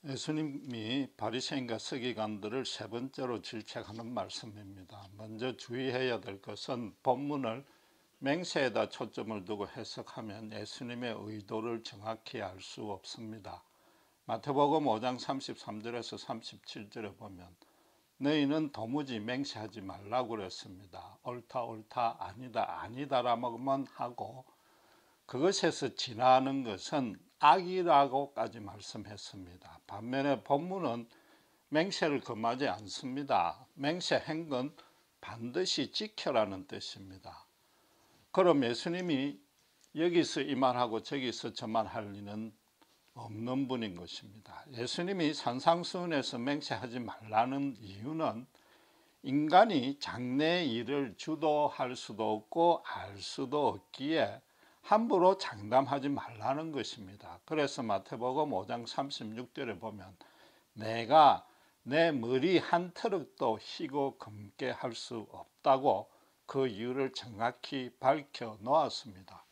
예수님이 바리새인과 서기관들을 세 번째로 질책하는 말씀입니다. 먼저 주의해야 될 것은 본문을 맹세에다 초점을 두고 해석하면 예수님의 의도를 정확히 알 수 없습니다. 마태복음 5장 33절에서 37절에 보면 너희는 도무지 맹세하지 말라고 그랬습니다. 옳다 옳다 아니다 아니다라고만 하고 그것에서 지나는 것은 악이라고까지 말씀했습니다. 반면에 본문은 맹세를 금하지 않습니다. 맹세한 건 반드시 지켜라는 뜻입니다. 그럼 예수님이 여기서 이 말하고 저기서 저 말할 리는 없는 분인 것입니다. 예수님이 산상수훈에서 맹세하지 말라는 이유는 인간이 장래의 일을 주도할 수도 없고 알 수도 없기에 함부로 장담하지 말라는 것입니다. 그래서 마태복음 5장 36절에 보면 내가 내 머리 한 트럭도 희고 검게 할 수 없다고 그 이유를 정확히 밝혀 놓았습니다.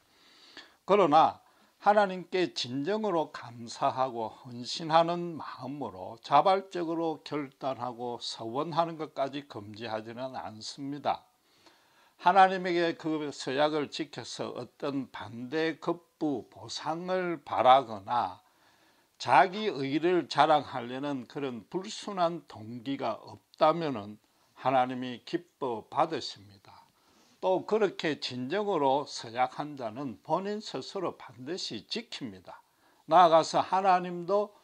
그러나 하나님께 진정으로 감사하고 헌신하는 마음으로 자발적으로 결단하고 서원하는 것까지 금지하지는 않습니다. 하나님에게 그 서약을 지켜서 어떤 반대 급부 보상을 바라거나 자기 의를 자랑하려는 그런 불순한 동기가 없다면 하나님이 기뻐 받으십니다. 또 그렇게 진정으로 서약한 자는 본인 스스로 반드시 지킵니다. 나아가서 하나님도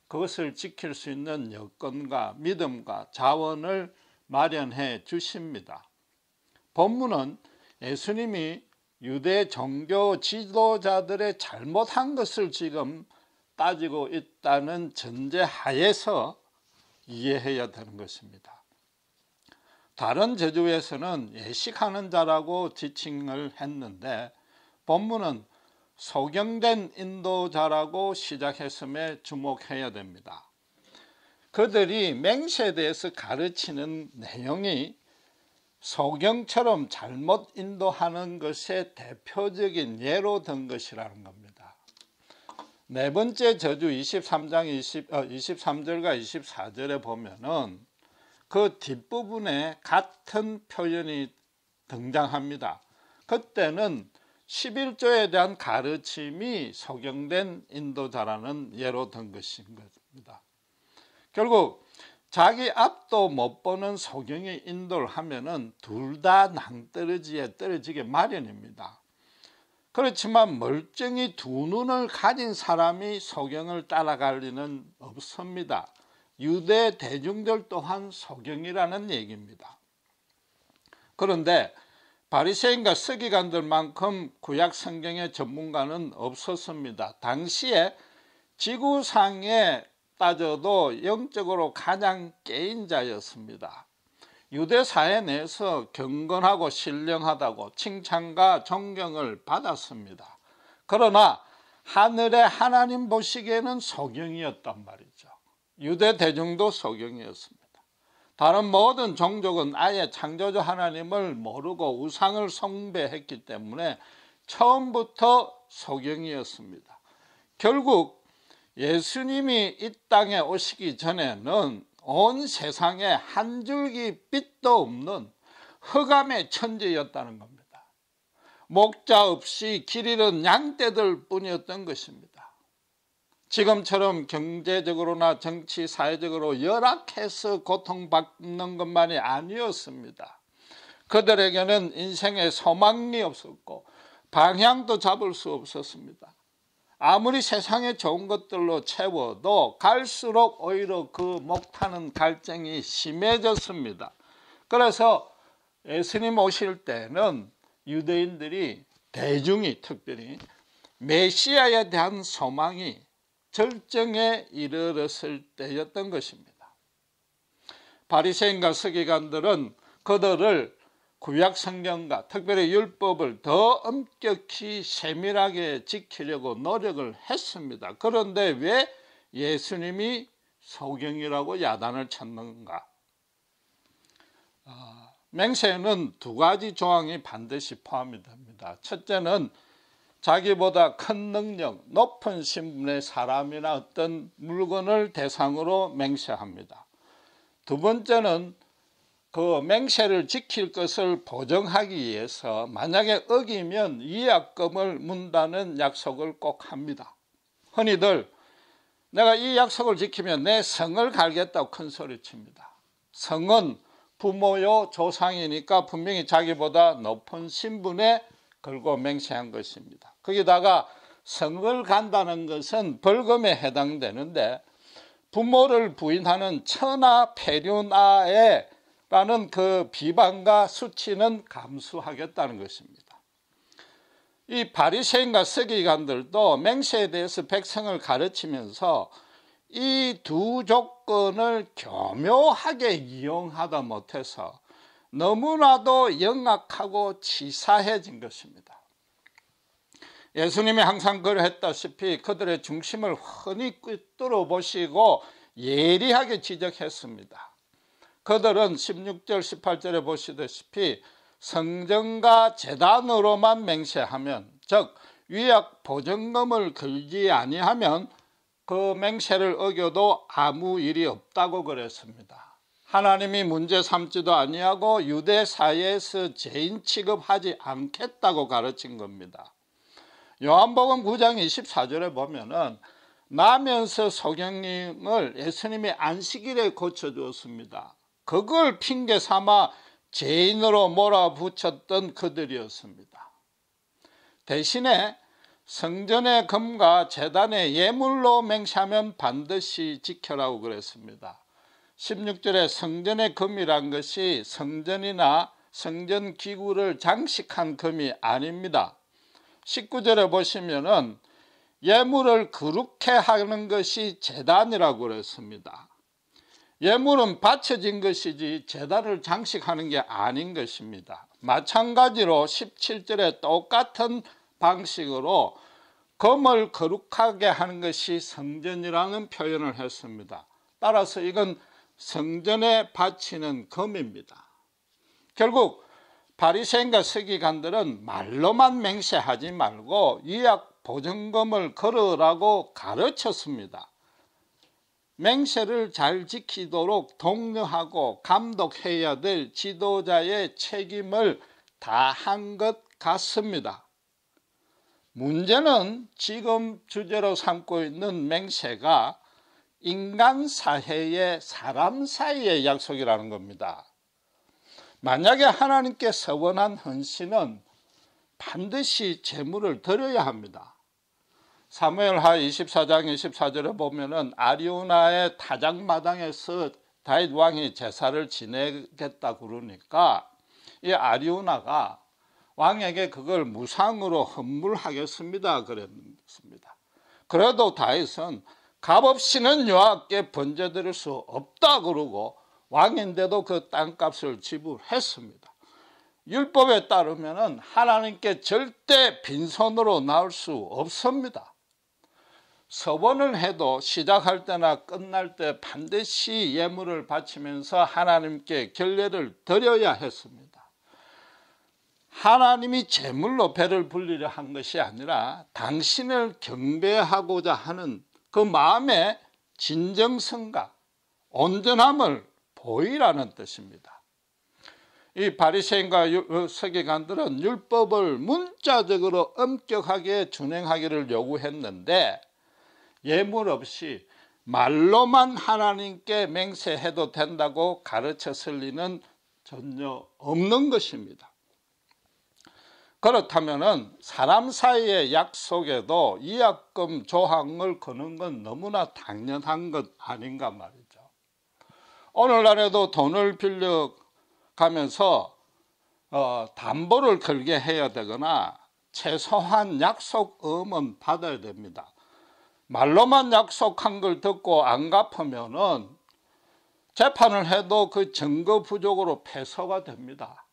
그것을 지킬 수 있는 여건과 믿음과 자원을 마련해 주십니다. 본문은 예수님이 유대 종교 지도자들의 잘못한 것을 지금 따지고 있다는 전제하에서 이해해야 되는 것입니다. 다른 저주에서는 예식하는 자라고 지칭을 했는데 본문은 소경된 인도자라고 시작했음에 주목해야 됩니다. 그들이 맹세에 대해서 가르치는 내용이 소경처럼 잘못 인도하는 것의 대표적인 예로 든 것이라는 겁니다. 네 번째 저주 23절과 24절에 보면은 그 뒷부분에 같은 표현이 등장합니다. 그때는 11조에 대한 가르침이 소경된 인도자라는 예로 든 것인 겁니다. 결국 자기 앞도 못 보는 소경의 인도를 하면은 둘 다 낭떠러지에 떨어지게 마련입니다. 그렇지만 멀쩡히 두 눈을 가진 사람이 소경을 따라갈 리는 없습니다. 유대 대중들 또한 소경이라는 얘기입니다. 그런데 바리새인과 서기관들만큼 구약 성경의 전문가는 없었습니다. 당시에 지구상에 따져도 영적으로 가장 깨인 자였습니다. 유대 사회 내에서 경건하고 신령하다고 칭찬과 존경을 받았습니다. 그러나 하늘의 하나님 보시기에는 소경이었단 말이죠. 유대 대중도 소경이었습니다. 다른 모든 종족은 아예 창조주 하나님을 모르고 우상을 숭배했기 때문에 처음부터 소경이었습니다. 결국 예수님이 이 땅에 오시기 전에는 온 세상에 한 줄기 빛도 없는 흑암의 천지였다는 겁니다. 목자 없이 길 잃은 양떼들 뿐이었던 것입니다. 지금처럼 경제적으로나 정치 사회적으로 열악해서 고통받는 것만이 아니었습니다. 그들에게는 인생에 소망이 없었고 방향도 잡을 수 없었습니다. 아무리 세상에 좋은 것들로 채워도 갈수록 오히려 그 목타는 갈증이 심해졌습니다. 그래서 예수님 오실 때는 유대인들이 대중이 특별히 메시아에 대한 소망이 절정에 이르렀을 때였던 것입니다. 바리새인과 서기관들은 그들을 구약 성경과 특별히 율법을 더 엄격히 세밀하게 지키려고 노력을 했습니다. 그런데 왜 예수님이 소경이라고 야단을 쳤는가? 맹세에는 두 가지 조항이 반드시 포함이 됩니다. 첫째는 자기보다 큰 능력, 높은 신분의 사람이나 어떤 물건을 대상으로 맹세합니다. 두 번째는 그 맹세를 지킬 것을 보증하기 위해서 만약에 어기면 위약금을 문다는 약속을 꼭 합니다. 흔히들 내가 이 약속을 지키면 내 성을 갈겠다고 큰 소리칩니다. 성은 부모요 조상이니까 분명히 자기보다 높은 신분에 걸고 맹세한 것입니다. 거기다가 성을 간다는 것은 벌금에 해당되는데 부모를 부인하는 천하 폐륜아에 라는 그 비방과 수치는 감수하겠다는 것입니다. 이 바리새인과 서기관들도 맹세에 대해서 백성을 가르치면서 이 두 조건을 교묘하게 이용하다 못해서 너무나도 영악하고 치사해진 것입니다. 예수님이 항상 그러했다시피 그들의 중심을 훤히 꿰뚫어 보시고 예리하게 지적했습니다. 그들은 16절 18절에 보시다시피 성전과 제단으로만 맹세하면, 즉 위약 보증금을 걸지 아니하면 그 맹세를 어겨도 아무 일이 없다고 그랬습니다. 하나님이 문제 삼지도 아니하고 유대 사회에서 죄인 취급하지 않겠다고 가르친 겁니다. 요한복음 9장 24절에 보면은 나면서 소경님을 예수님이 안식일에 고쳐주었습니다. 그걸 핑계 삼아 죄인으로 몰아붙였던 그들이었습니다. 대신에 성전의 금과 제단의 예물로 맹세하면 반드시 지켜라고 그랬습니다. 16절에 성전의 금이란 것이 성전이나 성전 기구를 장식한 금이 아닙니다. 19절에 보시면은 예물을 거룩해 하는 것이 제단이라고 그랬습니다. 예물은 바쳐진 것이지 제단을 장식하는 게 아닌 것입니다. 마찬가지로 17절에 똑같은 방식으로 금을 거룩하게 하는 것이 성전이라는 표현을 했습니다. 따라서 이건 성전에 바치는 금입니다. 결국 바리새인과 서기관들은 말로만 맹세하지 말고 위약 보증금을 걸으라고 가르쳤습니다. 맹세를 잘 지키도록 독려하고 감독해야 될 지도자의 책임을 다한 것 같습니다. 문제는 지금 주제로 삼고 있는 맹세가 인간 사회의 사람 사이의 약속이라는 겁니다. 만약에 하나님께 서원한 헌신은 반드시 제물을 드려야 합니다. 사무엘하 24장 24절에 보면은 아리우나의 타작마당에서 다윗 왕이 제사를 지내겠다 그러니까 이 아리우나가 왕에게 그걸 무상으로 헌물하겠습니다 그랬습니다. 그래도 다윗은 값없이는 여호와께 번제 드릴 수 없다 그러고 왕인데도 그 땅값을 지불했습니다. 율법에 따르면은 하나님께 절대 빈손으로 나올 수 없습니다. 서원을 해도 시작할 때나 끝날 때 반드시 예물을 바치면서 하나님께 결례를 드려야 했습니다. 하나님이 제물로 배를 불리려 한 것이 아니라 당신을 경배하고자 하는 그 마음의 진정성과 온전함을 보이라는 뜻입니다. 이 바리새인과 서기관들은 율법을 문자적으로 엄격하게 준행하기를 요구했는데 예물 없이 말로만 하나님께 맹세해도 된다고 가르쳤을 리는 전혀 없는 것입니다. 그렇다면 사람 사이의 약속에도 위약금 조항을 거는 건 너무나 당연한 것 아닌가 말이죠. 오늘날에도 돈을 빌려가면서 담보를 걸게 해야 되거나 최소한 약속음은 받아야 됩니다. 말로만 약속한 걸 듣고 안 갚으면은 재판을 해도 그 증거 부족으로 패소가 됩니다.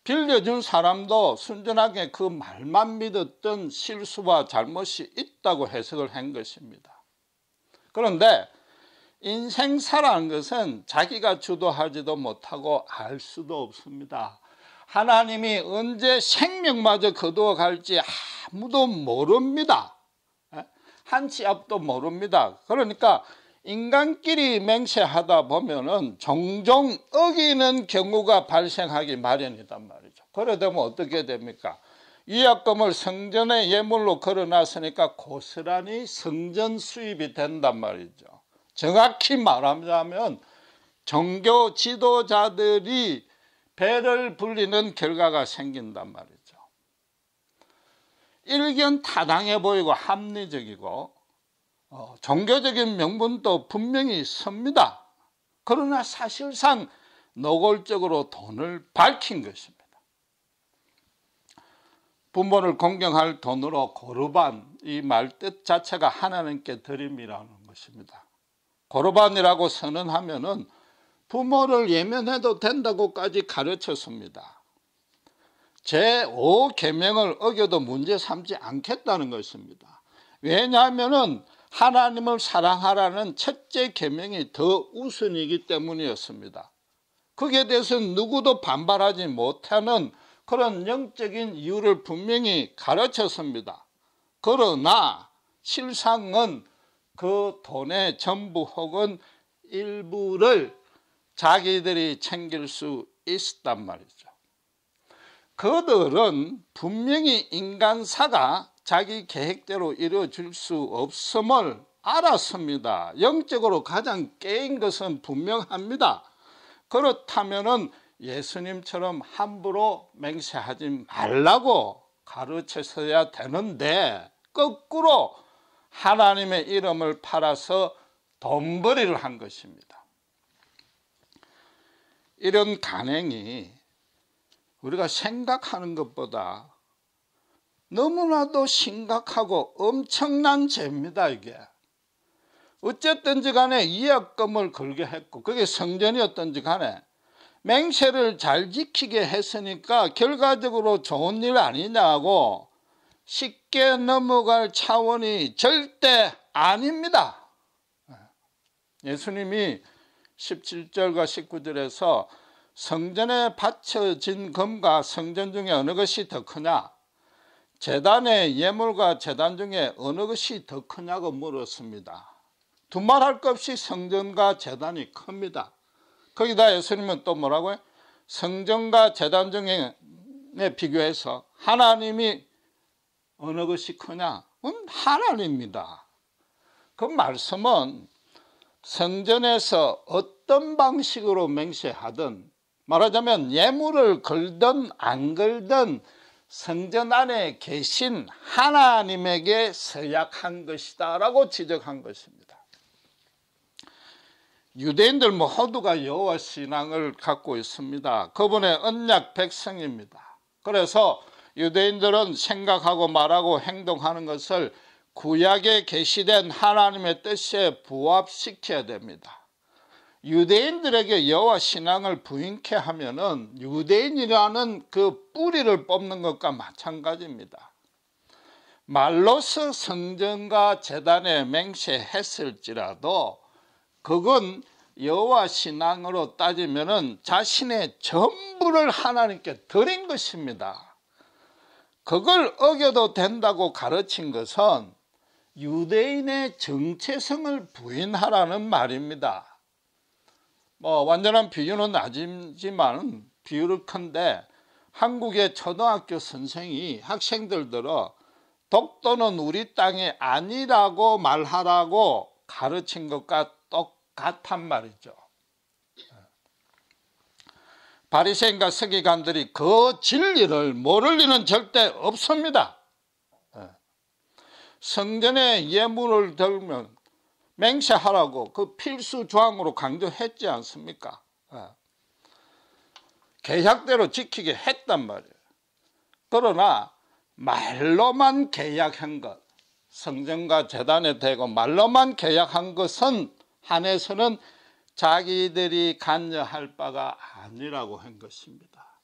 빌려준 사람도 순전하게 그 말만 믿었던 실수와 잘못이 있다고 해석을 한 것입니다. 그런데 인생사라는 것은 자기가 주도하지도 못하고 알 수도 없습니다. 하나님이 언제 생명마저 거두어 갈지 아무도 모릅니다. 한 치 앞도 모릅니다. 그러니까 인간끼리 맹세하다 보면은 종종 어기는 경우가 발생하기 마련이단 말이죠. 그래 되면 어떻게 됩니까? 위약금을 성전의 예물로 걸어놨으니까 고스란히 성전 수입이 된단 말이죠. 정확히 말하자면 종교 지도자들이 배를 불리는 결과가 생긴단 말이죠. 일견 타당해 보이고 합리적이고 종교적인 명분도 분명히 섭니다. 그러나 사실상 노골적으로 돈을 밝힌 것입니다. 부모를 공경할 돈으로 고르반, 이 말 뜻 자체가 하나님께 드림이라는 것입니다. 고르반이라고 선언하면은 부모를 예면해도 된다고까지 가르쳤습니다. 제5계명을 어겨도 문제 삼지 않겠다는 것입니다. 왜냐하면은 하나님을 사랑하라는 첫째 계명이 더 우선이기 때문이었습니다. 거기에 대해서는 누구도 반발하지 못하는 그런 영적인 이유를 분명히 가르쳤습니다. 그러나 실상은 그 돈의 전부 혹은 일부를 자기들이 챙길 수 있었단 말이죠. 그들은 분명히 인간사가 자기 계획대로 이루어질 수 없음을 알았습니다. 영적으로 가장 깨인 것은 분명합니다. 그렇다면은 예수님처럼 함부로 맹세하지 말라고 가르쳤어야 되는데 거꾸로 하나님의 이름을 팔아서 돈벌이를 한 것입니다. 이런 간행이 우리가 생각하는 것보다 너무나도 심각하고 엄청난 죄입니다. 이게 어쨌든지 간에 위약금을 걸게 했고 그게 성전이었든지 간에 맹세를 잘 지키게 했으니까 결과적으로 좋은 일 아니냐고 쉽게 넘어갈 차원이 절대 아닙니다. 예수님이 17절과 19절에서 성전에 바쳐진 금과 성전 중에 어느 것이 더 크냐, 제단의 예물과 제단 중에 어느 것이 더 크냐고 물었습니다. 두말할 것 없이 성전과 제단이 큽니다. 거기다 예수님은 또 뭐라고요? 성전과 제단 중에 비교해서 하나님이 어느 것이 크냐? 하나님입니다. 그 말씀은 성전에서 어떤 방식으로 맹세하든 말하자면 예물을 걸든 안 걸든 성전 안에 계신 하나님에게 서약한 것이다 라고 지적한 것입니다. 유대인들 모두가 여호와 신앙을 갖고 있습니다. 그분의 언약 백성입니다. 그래서 유대인들은 생각하고 말하고 행동하는 것을 구약에 계시된 하나님의 뜻에 부합시켜야 됩니다. 유대인들에게 여호와 신앙을 부인케 하면은 유대인이라는 그 뿌리를 뽑는 것과 마찬가지입니다. 말로서 성전과 제단에 맹세했을지라도 그건 여호와 신앙으로 따지면은 자신의 전부를 하나님께 드린 것입니다. 그걸 어겨도 된다고 가르친 것은 유대인의 정체성을 부인하라는 말입니다. 완전한 비유는 아니지만 비유를 큰데 한국의 초등학교 선생이 학생들들어 독도는 우리 땅이 아니라고 말하라고 가르친 것과 똑같단 말이죠. 바리새인과 서기관들이 그 진리를 모를 리는 절대 없습니다. 성전에 예물을 들면 맹세하라고 그 필수 조항으로 강조했지 않습니까? 계약대로 지키게 했단 말이에요. 그러나 말로만 계약한 것, 성전과 제단에 대고 말로만 계약한 것은 한해서는 자기들이 관여할 바가 아니라고 한 것입니다.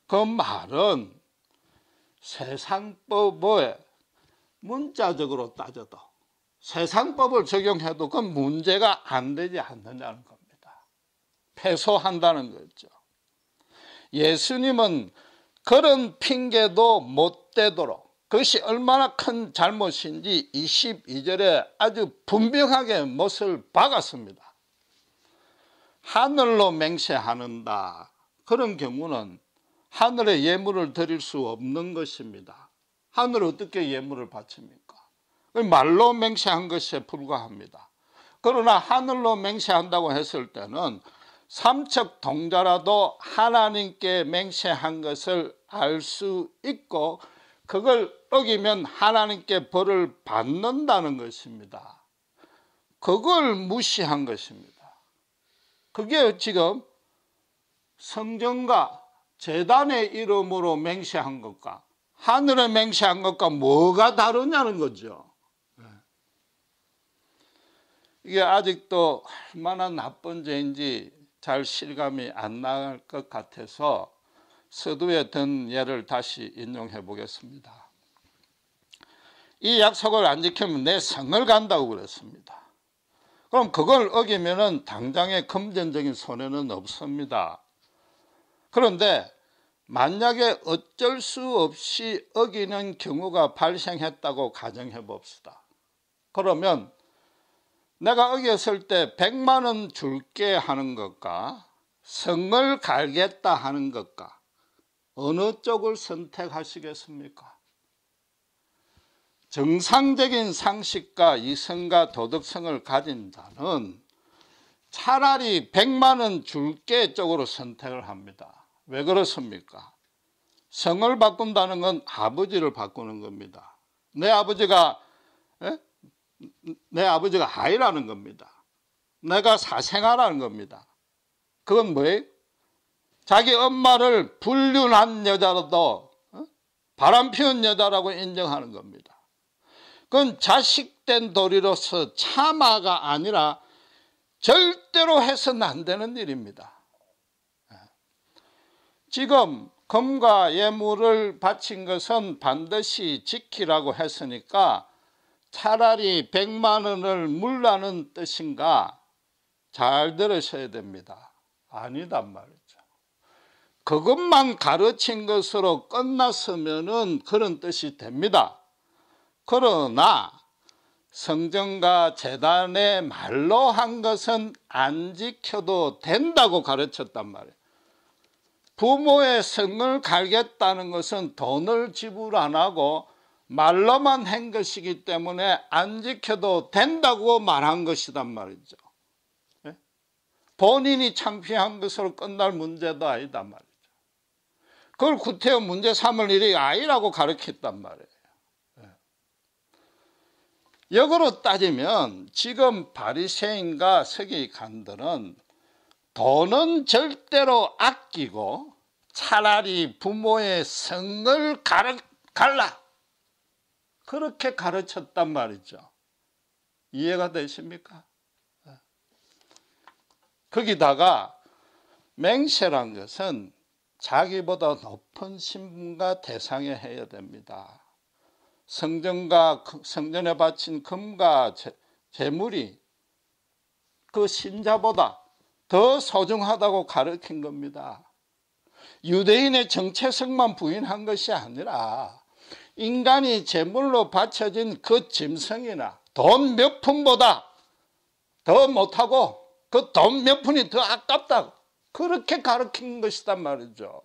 그 말은 세상법에 문자적으로 따져도 세상법을 적용해도 그건 문제가 안 되지 않느냐는 겁니다. 패소한다는 거죠. 예수님은 그런 핑계도 못 대도록 그것이 얼마나 큰 잘못인지 22절에 아주 분명하게 못을 박았습니다. 하늘로 맹세하는다. 그런 경우는 하늘에 예물을 드릴 수 없는 것입니다. 하늘에 어떻게 예물을 바칩니까? 말로 맹세한 것에 불과합니다. 그러나 하늘로 맹세한다고 했을 때는 삼척 동자라도 하나님께 맹세한 것을 알 수 있고 그걸 어기면 하나님께 벌을 받는다는 것입니다. 그걸 무시한 것입니다. 그게 지금 성전과 제단의 이름으로 맹세한 것과 하늘에 맹세한 것과 뭐가 다르냐는 거죠. 이게 아직도 얼마나 나쁜 죄인지 잘 실감이 안 날 것 같아서 서두에 든 예를 다시 인용해 보겠습니다. 이 약속을 안 지키면 내 성을 간다고 그랬습니다. 그럼 그걸 어기면은 당장의 금전적인 손해는 없습니다. 그런데 만약에 어쩔 수 없이 어기는 경우가 발생했다고 가정해 봅시다. 그러면 내가 어겼을 때 100만 원 줄게 하는 것과 성을 갈겠다 하는 것과 어느 쪽을 선택하시겠습니까? 정상적인 상식과 이성과 도덕성을 가진 자는 차라리 100만 원 줄게 쪽으로 선택을 합니다. 왜 그렇습니까? 성을 바꾼다는 건 아버지를 바꾸는 겁니다. 내 아버지가 하이라는 겁니다. 내가 사생아라는 겁니다. 그건 뭐예요? 자기 엄마를 불륜한 여자라도 바람피운 여자라고 인정하는 겁니다. 그건 자식된 도리로서 참아가 아니라 절대로 해서는 안 되는 일입니다. 지금 금과 예물을 바친 것은 반드시 지키라고 했으니까 차라리 100만 원을 물라는 뜻인가? 잘 들으셔야 됩니다. 아니단 말이죠. 그것만 가르친 것으로 끝났으면은 그런 뜻이 됩니다. 그러나 성전과 제단의 말로 한 것은 안 지켜도 된다고 가르쳤단 말이에요. 부모의 성을 갈겠다는 것은 돈을 지불 안 하고 말로만 한 것이기 때문에 안 지켜도 된다고 말한 것이단 말이죠. 본인이 창피한 것으로 끝날 문제도 아니단 말이죠. 그걸 구태여 문제 삼을 일이 아니라고 가르쳤단 말이에요. 역으로 따지면 지금 바리새인과 서기관들은 돈은 절대로 아끼고 차라리 부모의 성을 갈라 그렇게 가르쳤단 말이죠. 이해가 되십니까? 거기다가 맹세란 것은 자기보다 높은 신분과 대상에 해야 됩니다. 성전에 바친 금과 재물이 그 신자보다 더 소중하다고 가르친 겁니다. 유대인의 정체성만 부인한 것이 아니라 인간이 재물로 바쳐진 그 짐승이나 돈 몇 푼보다 더 못하고 그 돈 몇 푼이 더 아깝다고 그렇게 가르친 것이단 말이죠.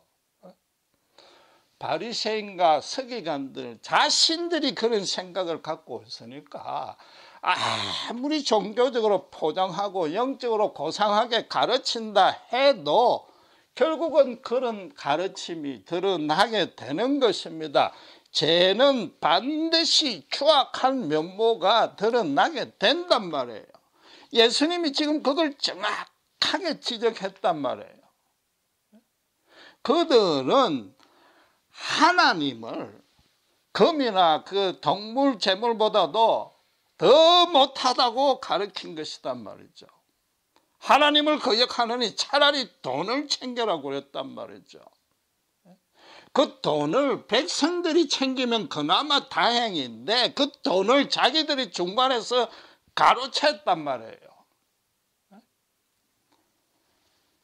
바리새인과 서기관들 자신들이 그런 생각을 갖고 있으니까 아무리 종교적으로 포장하고 영적으로 고상하게 가르친다 해도 결국은 그런 가르침이 드러나게 되는 것입니다. 죄는 반드시 추악한 면모가 드러나게 된단 말이에요. 예수님이 지금 그걸 정확하게 지적했단 말이에요. 그들은 하나님을 금이나 그 동물 재물보다도 더 못하다고 가르친 것이단 말이죠. 하나님을 거역하느니 차라리 돈을 챙겨라고 그랬단 말이죠. 그 돈을 백성들이 챙기면 그나마 다행인데 그 돈을 자기들이 중간에서 가로챘단 말이에요.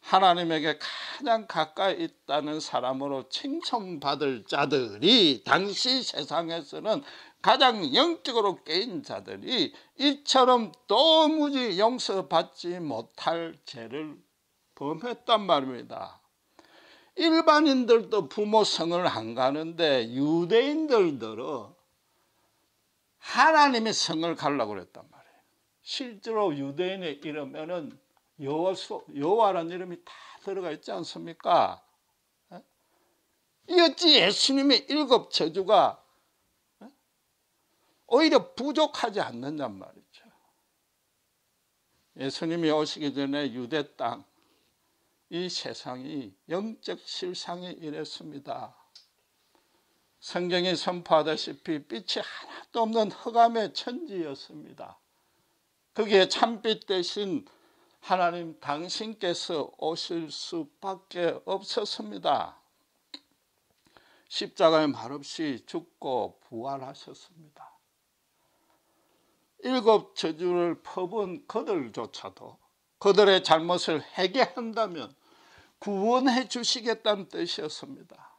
하나님에게 가장 가까이 있다는 사람으로 칭송받을 자들이 당시 세상에서는 가장 영적으로 깨인 자들이 이처럼 도무지 용서받지 못할 죄를 범했단 말입니다. 일반인들도 부모 성을 안 가는데 유대인들도 하나님의 성을 가려고 그랬단 말이에요. 실제로 유대인의 이름에는 여호와라는 이름이 다 들어가 있지 않습니까? 어찌 예수님의 7 저주가 오히려 부족하지 않느냔 말이죠. 예수님이 오시기 전에 유대 땅, 이 세상이 영적 실상이 이랬습니다. 성경이 선포하다시피 빛이 하나도 없는 흑암의 천지였습니다. 거기에 참빛 대신 하나님 당신께서 오실 수밖에 없었습니다. 십자가에 말없이 죽고 부활하셨습니다. 7 저주를 퍼본 그들조차도 그들의 잘못을 회개한다면 구원해 주시겠다는 뜻이었습니다.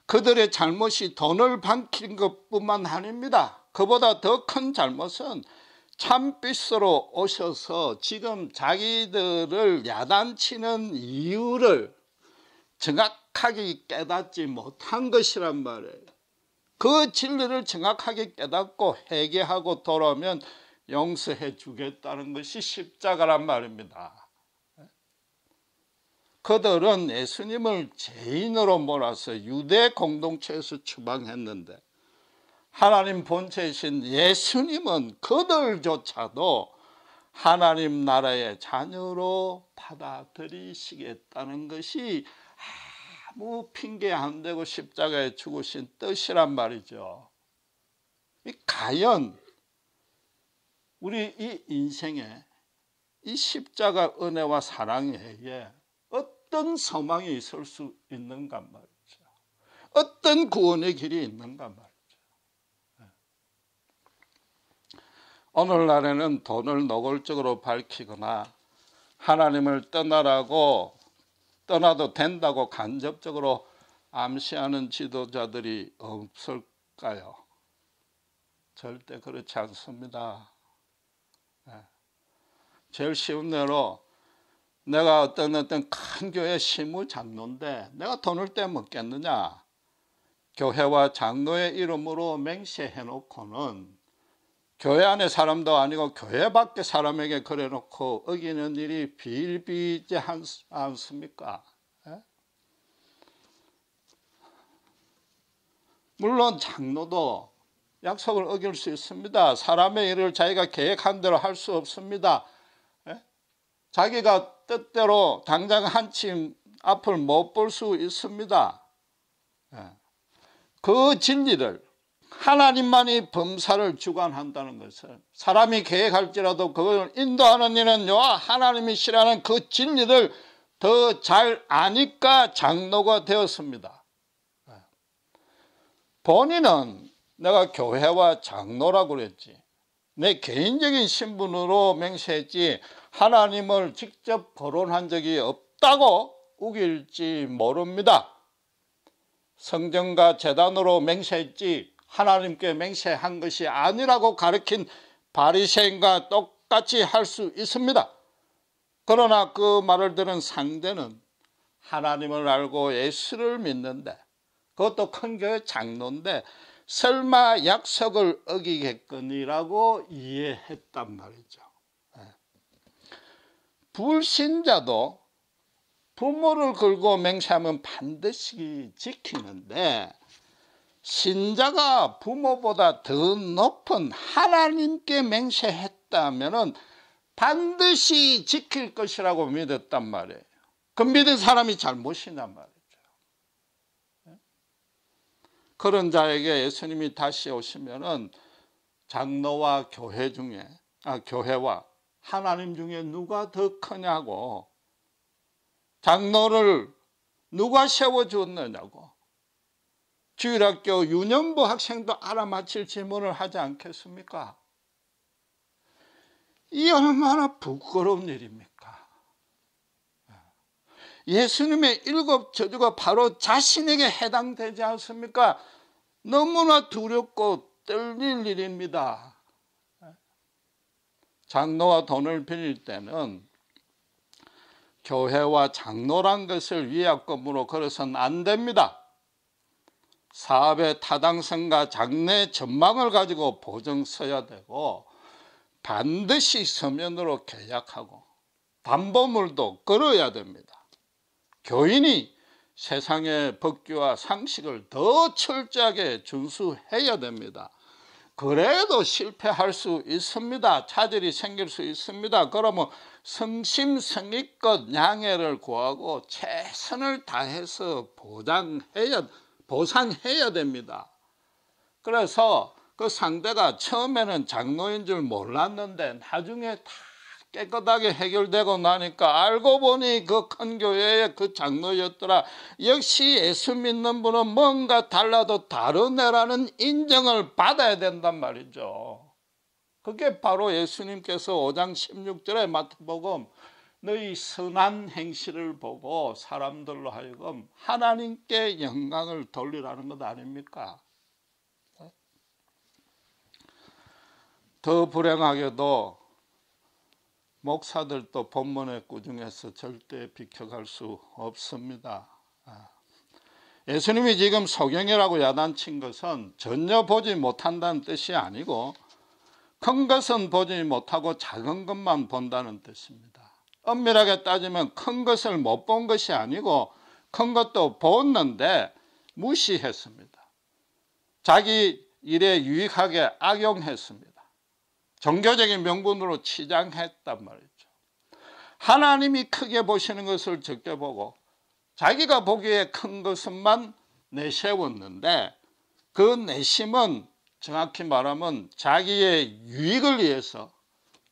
그들의 잘못이 돈을 반긴 것뿐만 아닙니다. 그보다 더 큰 잘못은 참빛으로 오셔서 지금 자기들을 야단치는 이유를 정확하게 깨닫지 못한 것이란 말이에요. 그 진리를 정확하게 깨닫고 회개하고 돌아오면 용서해 주겠다는 것이 십자가란 말입니다. 그들은 예수님을 죄인으로 몰아서 유대 공동체에서 추방했는데 하나님 본체이신 예수님은 그들조차도 하나님 나라의 자녀로 받아들이시겠다는 것이 아무 핑계 안 대고 십자가에 죽으신 뜻이란 말이죠. 과연 우리 이 인생에 이 십자가 은혜와 사랑에 어떤 소망이 있을 수 있는가 말이죠. 어떤 구원의 길이 있는가 말이죠. 오늘날에는 돈을 노골적으로 밝히거나 하나님을 떠나도 된다고 간접적으로 암시하는 지도자들이 없을까요? 절대 그렇지 않습니다. 제일 쉬운 대로 내가 어떤 큰 교회 시무 장로인데 내가 돈을 떼먹겠느냐? 교회와 장로의 이름으로 맹세해 놓고는 교회 안에 사람도 아니고 교회 밖에 사람에게 그래놓고 어기는 일이 비일비재 않습니까? 물론 장로도 약속을 어길 수 있습니다. 사람의 일을 자기가 계획한 대로 할 수 없습니다. 자기가 뜻대로 당장 한치 앞을 못 볼 수 있습니다. 그 진리를 하나님만이 범사를 주관한다는 것을 사람이 계획할지라도 그걸 인도하는 이는 여호와 하나님이시라는 그 진리를 더 잘 아니까 장로가 되었습니다. 본인은 내가 교회와 장로라고 그랬지 내 개인적인 신분으로 맹세했지 하나님을 직접 거론한 적이 없다고 우길지 모릅니다. 성전과 제단으로 맹세했지 하나님께 맹세한 것이 아니라고 가르친 바리새인과 똑같이 할 수 있습니다. 그러나 그 말을 들은 상대는 하나님을 알고 예수를 믿는데 그것도 큰 교회 장로인데 설마 약속을 어기겠거니라고 이해했단 말이죠. 불신자도 부모를 걸고 맹세하면 반드시 지키는데 신자가 부모보다 더 높은 하나님께 맹세했다면 반드시 지킬 것이라고 믿었단 말이에요. 그 믿은 사람이 잘못이란 말이죠. 그런 자에게 예수님이 다시 오시면 장로와 교회와 하나님 중에 누가 더 크냐고, 장로를 누가 세워주었느냐고 주일학교 유년부 학생도 알아맞힐 질문을 하지 않겠습니까? 이 얼마나 부끄러운 일입니까? 예수님의 7 저주가 바로 자신에게 해당되지 않습니까? 너무나 두렵고 떨릴 일입니다. 장로와 돈을 빌릴 때는 교회와 장로란 것을 위약금으로 걸어서는 안 됩니다. 사업의 타당성과 장래 전망을 가지고 보증 서야 되고 반드시 서면으로 계약하고 담보물도 걸어야 됩니다. 교인이 세상의 법규와 상식을 더 철저하게 준수해야 됩니다. 그래도 실패할 수 있습니다. 차질이 생길 수 있습니다. 그러면 성심성의껏 양해를 구하고 최선을 다해서 보상해야 됩니다. 그래서 그 상대가 처음에는 장로인 줄 몰랐는데 나중에 다 깨끗하게 해결되고 나니까 알고 보니 그 큰 교회의 그 장로였더라. 역시 예수 믿는 분은 뭔가 달라도 다른 애라는 인정을 받아야 된단 말이죠. 그게 바로 예수님께서 5장 16절에 마태복음 너희 선한 행실을 보고 사람들로 하여금 하나님께 영광을 돌리라는 것 아닙니까? 더 불행하게도 목사들도 본문의 꾸중에서 절대 비켜갈 수 없습니다. 예수님이 지금 소경이라고 야단친 것은 전혀 보지 못한다는 뜻이 아니고 큰 것은 보지 못하고 작은 것만 본다는 뜻입니다. 엄밀하게 따지면 큰 것을 못 본 것이 아니고 큰 것도 보았는데 무시했습니다. 자기 일에 유익하게 악용했습니다. 종교적인 명분으로 치장했단 말이죠. 하나님이 크게 보시는 것을 적게 보고 자기가 보기에 큰 것만 내세웠는데 그 내심은 정확히 말하면 자기의 유익을 위해서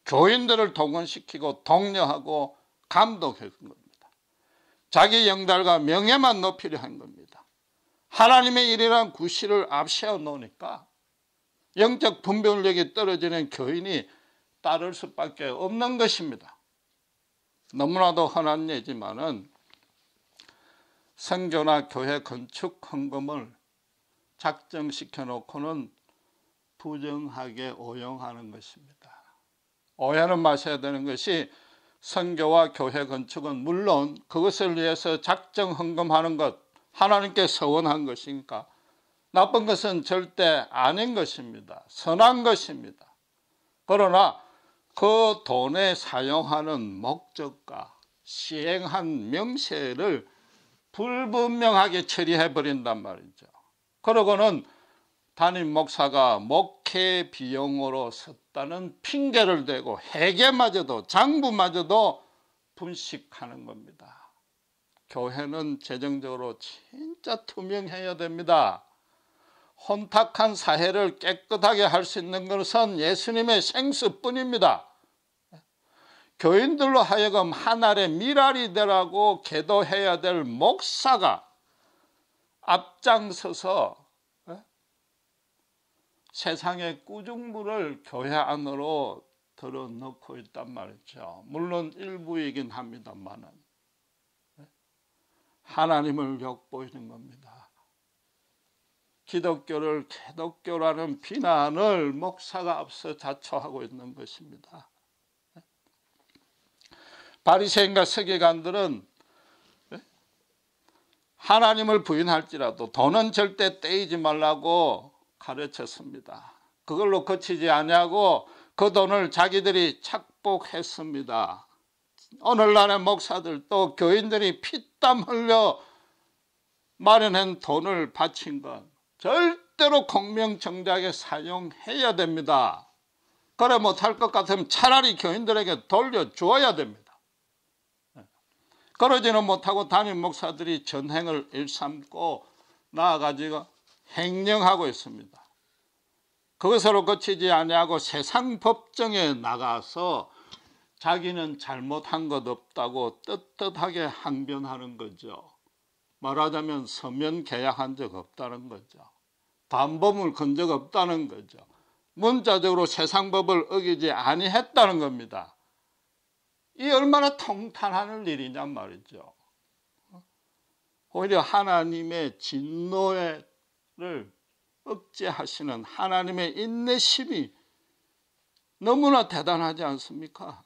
교인들을 동원시키고 독려하고 감독한 겁니다. 자기 영달과 명예만 높이려 한 겁니다. 하나님의 일이란 구실을 앞세워 놓으니까 영적 분별력이 떨어지는 교인이 따를 수밖에 없는 것입니다. 너무나도 흔한 예지만은 선교나 교회 건축 헌금을 작정시켜 놓고는 부정하게 오용하는 것입니다. 오해는 마셔야 되는 것이 선교와 교회 건축은 물론 그것을 위해서 작정 헌금하는 것 하나님께 서원한 것이니까 나쁜 것은 절대 아닌 것입니다. 선한 것입니다. 그러나 그 돈에 사용하는 목적과 시행한 명세를 불분명하게 처리해버린단 말이죠. 그러고는 담임 목사가 목회 비용으로 썼다는 핑계를 대고 회계마저도 장부마저도 분식하는 겁니다. 교회는 재정적으로 진짜 투명해야 됩니다. 혼탁한 사회를 깨끗하게 할 수 있는 것은 예수님의 생수뿐입니다. 교인들로 하여금 하늘의 미랄이 되라고 기도해야 될 목사가 앞장서서 세상의 꾸중물을 교회 안으로 들어넣고 있단 말이죠. 물론 일부이긴 합니다만은 하나님을 욕보이는 겁니다. 기독교를 개독교라는 비난을 목사가 앞서 자초하고 있는 것입니다. 바리새인과 서기관들은 하나님을 부인할지라도 돈은 절대 떼이지 말라고 가르쳤습니다. 그걸로 그치지 아니하고 그 돈을 자기들이 착복했습니다. 오늘날의 목사들도 교인들이 피땀 흘려 마련한 돈을 바친 건 절대로 공명정대하게 사용해야 됩니다. 그래 못할 것 같으면 차라리 교인들에게 돌려주어야 됩니다. 그러지는 못하고 담임 목사들이 전행을 일삼고 나아가지고 행령하고 있습니다. 그것으로 그치지 아니하고 세상 법정에 나가서 자기는 잘못한 것 없다고 떳떳하게 항변하는 거죠. 말하자면 서면 계약한 적 없다는 거죠. 담보물 건 적 없다는 거죠. 문자적으로 세상 법을 어기지 아니했다는 겁니다. 이 얼마나 통탄하는 일이냔 말이죠. 오히려 하나님의 진노를 억제하시는 하나님의 인내심이 너무나 대단하지 않습니까?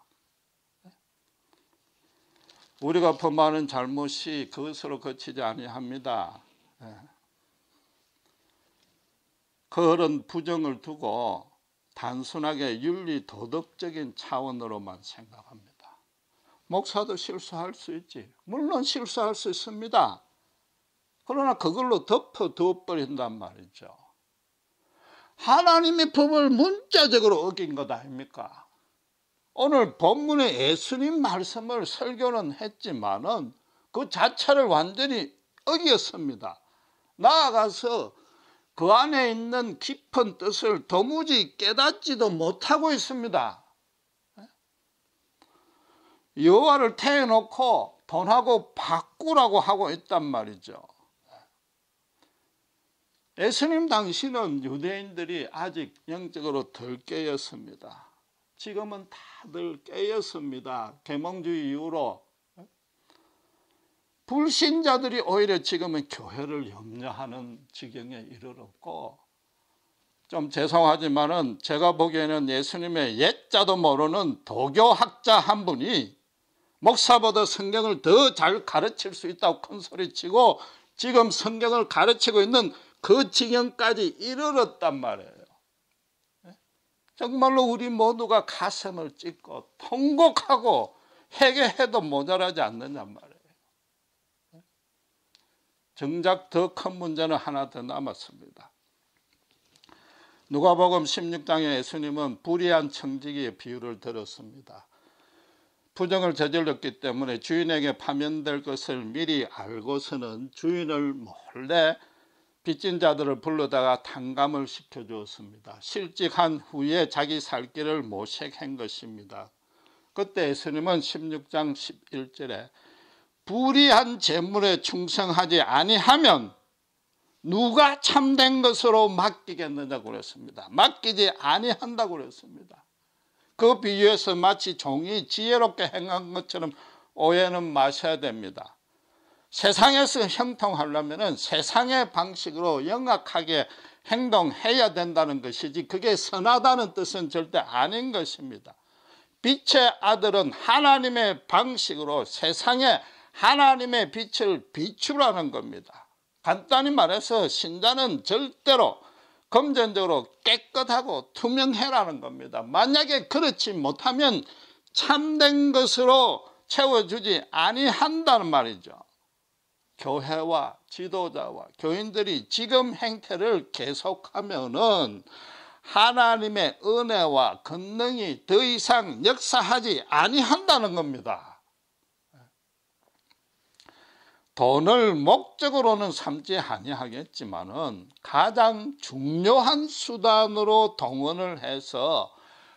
우리가 범하는 잘못이 그것으로 그치지 아니합니다. 그런 부정을 두고 단순하게 윤리 도덕적인 차원으로만 생각합니다. 목사도 실수할 수 있지. 물론 실수할 수 있습니다. 그러나 그걸로 덮어두어버린단 말이죠. 하나님의 법을 문자적으로 어긴 것 아닙니까? 오늘 본문의 예수님 말씀을 설교는 했지만은 그 자체를 완전히 어겼습니다. 나아가서 그 안에 있는 깊은 뜻을 도무지 깨닫지도 못하고 있습니다. 여호와를 태워놓고 돈하고 바꾸라고 하고 있단 말이죠. 예수님 당시는 유대인들이 아직 영적으로 덜 깨었습니다. 지금은 다들 깨었습니다. 계몽주의 이후로. 불신자들이 오히려 지금은 교회를 염려하는 지경에 이르렀고, 좀 죄송하지만은 제가 보기에는 예수님의 옛자도 모르는 도교학자 한 분이 목사보다 성경을 더 잘 가르칠 수 있다고 큰 소리치고 지금 성경을 가르치고 있는 그 지경까지 이르렀단 말이에요. 정말로 우리 모두가 가슴을 찢고 통곡하고 회개해도 모자라지 않느냔 말이에요. 정작 더 큰 문제는 하나 더 남았습니다. 누가복음 16장에 예수님은 불의한 청지기의 비유를 들었습니다. 부정을 저질렀기 때문에 주인에게 파면될 것을 미리 알고서는 주인을 몰래 빚진 자들을 불러다가 탕감을 시켜주었습니다. 실직한 후에 자기 살 길을 모색한 것입니다. 그때 예수님은 16장 11절에 불의한 재물에 충성하지 아니하면 누가 참된 것으로 맡기겠느냐고 그랬습니다. 맡기지 아니한다고 그랬습니다. 그 비유에서 마치 종이 지혜롭게 행한 것처럼 오해는 마셔야 됩니다. 세상에서 형통하려면 세상의 방식으로 영악하게 행동해야 된다는 것이지 그게 선하다는 뜻은 절대 아닌 것입니다. 빛의 아들은 하나님의 방식으로 세상에 하나님의 빛을 비추라는 겁니다. 간단히 말해서 신자는 절대로 금전적으로 깨끗하고 투명해라는 겁니다. 만약에 그렇지 못하면 참된 것으로 채워주지 아니한다는 말이죠. 교회와 지도자와 교인들이 지금 행태를 계속하면은 하나님의 은혜와 권능이 더 이상 역사하지 아니한다는 겁니다. 돈을 목적으로는 삼지 아니하겠지만은 가장 중요한 수단으로 동원을 해서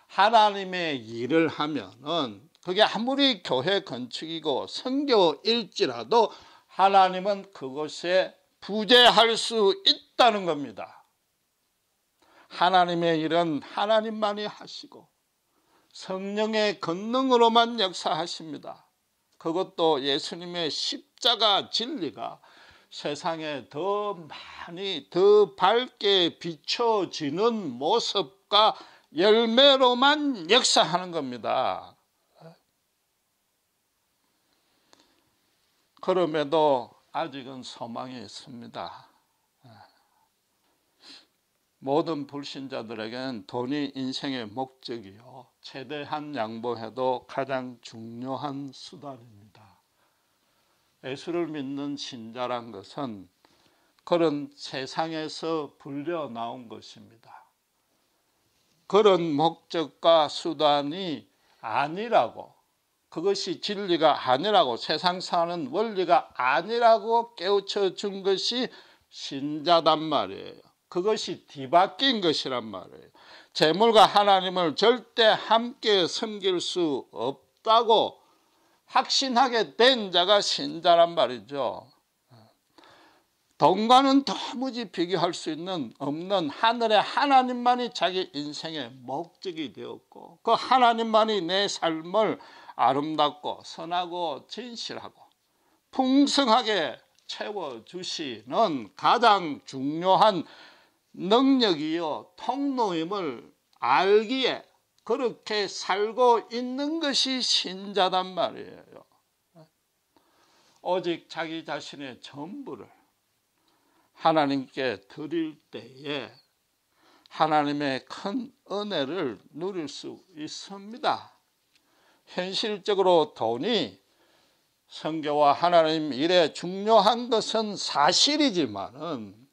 하나님의 일을 하면은 그게 아무리 교회 건축이고 선교일지라도 하나님은 그것에 부재할 수 있다는 겁니다. 하나님의 일은 하나님만이 하시고 성령의 권능으로만 역사하십니다. 그것도 예수님의 십자가 진리가 세상에 더 많이 더 밝게 비춰지는 모습과 열매로만 역사하는 겁니다. 그럼에도 아직은 소망이 있습니다. 모든 불신자들에게는 돈이 인생의 목적이요, 최대한 양보해도 가장 중요한 수단입니다. 예수를 믿는 신자란 것은 그런 세상에서 불려 나온 것입니다. 그런 목적과 수단이 아니라고, 그것이 진리가 아니라고, 세상 사는 원리가 아니라고 깨우쳐 준 것이 신자단 말이에요. 그것이 뒤바뀐 것이란 말이에요. 재물과 하나님을 절대 함께 섬길 수 없다고 확신하게 된 자가 신자란 말이죠. 돈과는 도무지 비교할 수 없는 하늘의 하나님만이 자기 인생의 목적이 되었고, 그 하나님만이 내 삶을 아름답고 선하고 진실하고 풍성하게 채워주시는 가장 중요한 능력이요 통로임을 알기에 그렇게 살고 있는 것이 신자단 말이에요. 오직 자기 자신의 전부를 하나님께 드릴 때에 하나님의 큰 은혜를 누릴 수 있습니다. 현실적으로 돈이 선교와 하나님 일에 중요한 것은 사실이지만은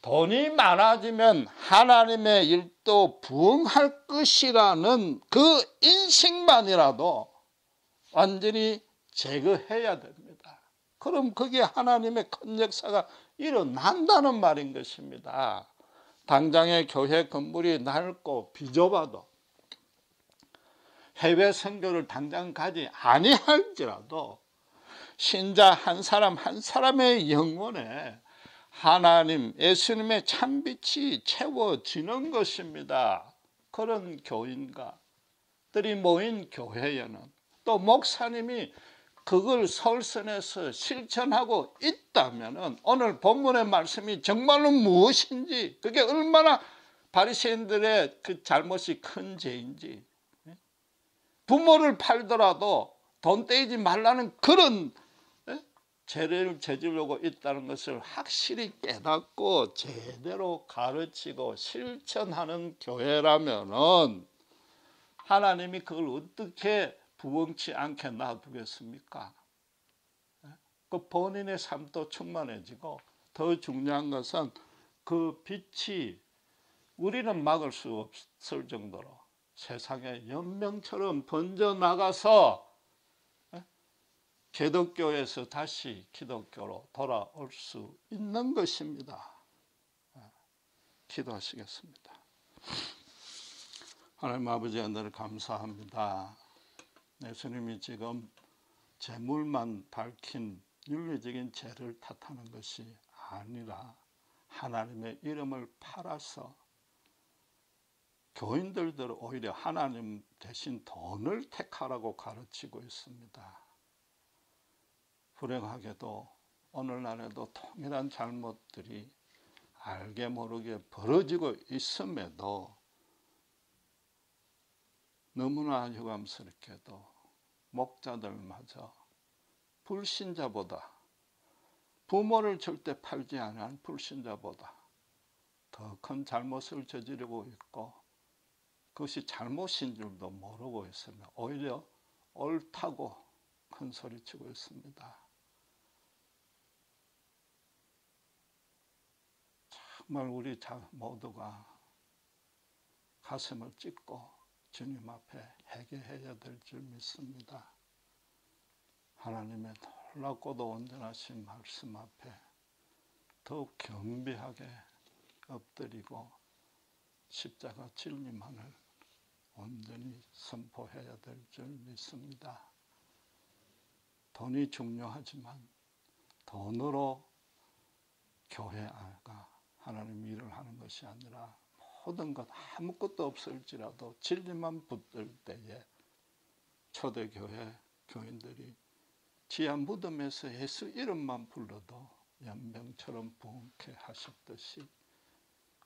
돈이 많아지면 하나님의 일도 부응할 것이라는 그 인식만이라도 완전히 제거해야 됩니다. 그럼 그게 하나님의 큰 역사가 일어난다는 말인 것입니다. 당장의 교회 건물이 넓고 비좁아도 해외 선교를 당장 가지 아니할지라도 신자 한 사람 한 사람의 영혼에 하나님 예수님의 참빛이 채워지는 것입니다. 그런 교인가들이 모인 교회에는 또 목사님이 그걸 설선에서 실천하고 있다면 오늘 본문의 말씀이 정말로 무엇인지, 그게 얼마나 바리새인들의 그 잘못이 큰 죄인지, 부모를 팔더라도 돈 떼지 말라는 그런 죄를 저지르고 있다는 것을 확실히 깨닫고 제대로 가르치고 실천하는 교회라면은 하나님이 그걸 어떻게 부엉치 않게 놔두겠습니까? 그 본인의 삶도 충만해지고 더 중요한 것은 그 빛이 우리는 막을 수 없을 정도로 세상에 연명처럼 번져나가서 기독교에서 다시 기독교로 돌아올 수 있는 것입니다. 기도하시겠습니다. 하나님 아버지 은혜를 감사합니다. 예수님이 지금 재물만 밝힌 윤리적인 죄를 탓하는 것이 아니라 하나님의 이름을 팔아서 교인들도 오히려 하나님 대신 돈을 택하라고 가르치고 있습니다. 불행하게도 오늘날에도 통일한 잘못들이 알게 모르게 벌어지고 있음에도 너무나 유감스럽게도 목자들마저 불신자보다, 부모를 절대 팔지 않은 불신자보다 더 큰 잘못을 저지르고 있고 그것이 잘못인 줄도 모르고 있으며 오히려 옳다고 큰 소리치고 있습니다. 정말 우리 모두가 가슴을 찢고 주님 앞에 회개해야 될 줄 믿습니다. 하나님의 놀랍고도 온전하신 말씀 앞에 더욱 겸비하게 엎드리고 십자가 진리만을 온전히 선포해야 될 줄 믿습니다. 돈이 중요하지만 돈으로 교회가 하나님 일을 하는 것이 아니라 모든 것 아무것도 없을지라도 진리만 붙들 때에 초대교회 교인들이 지하 무덤에서 예수 이름만 불러도 연병처럼 부흥케 하셨듯이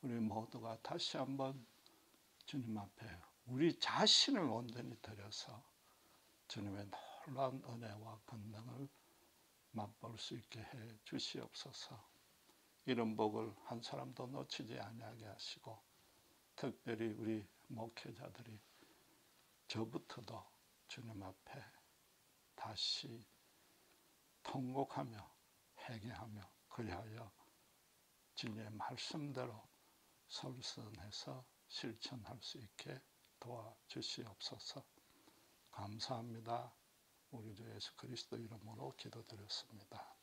우리 모두가 다시 한번 주님 앞에 우리 자신을 온전히 드려서 주님의 놀라운 은혜와 권능을 맛볼 수 있게 해 주시옵소서. 이런 복을 한 사람도 놓치지 아니하게 하시고 특별히 우리 목회자들이 저부터도 주님 앞에 다시 통곡하며 회개하며 그리하여 진리의 말씀대로 설선해서 실천할 수 있게 도와주시옵소서. 감사합니다. 우리 주 예수 그리스도 이름으로 기도드렸습니다.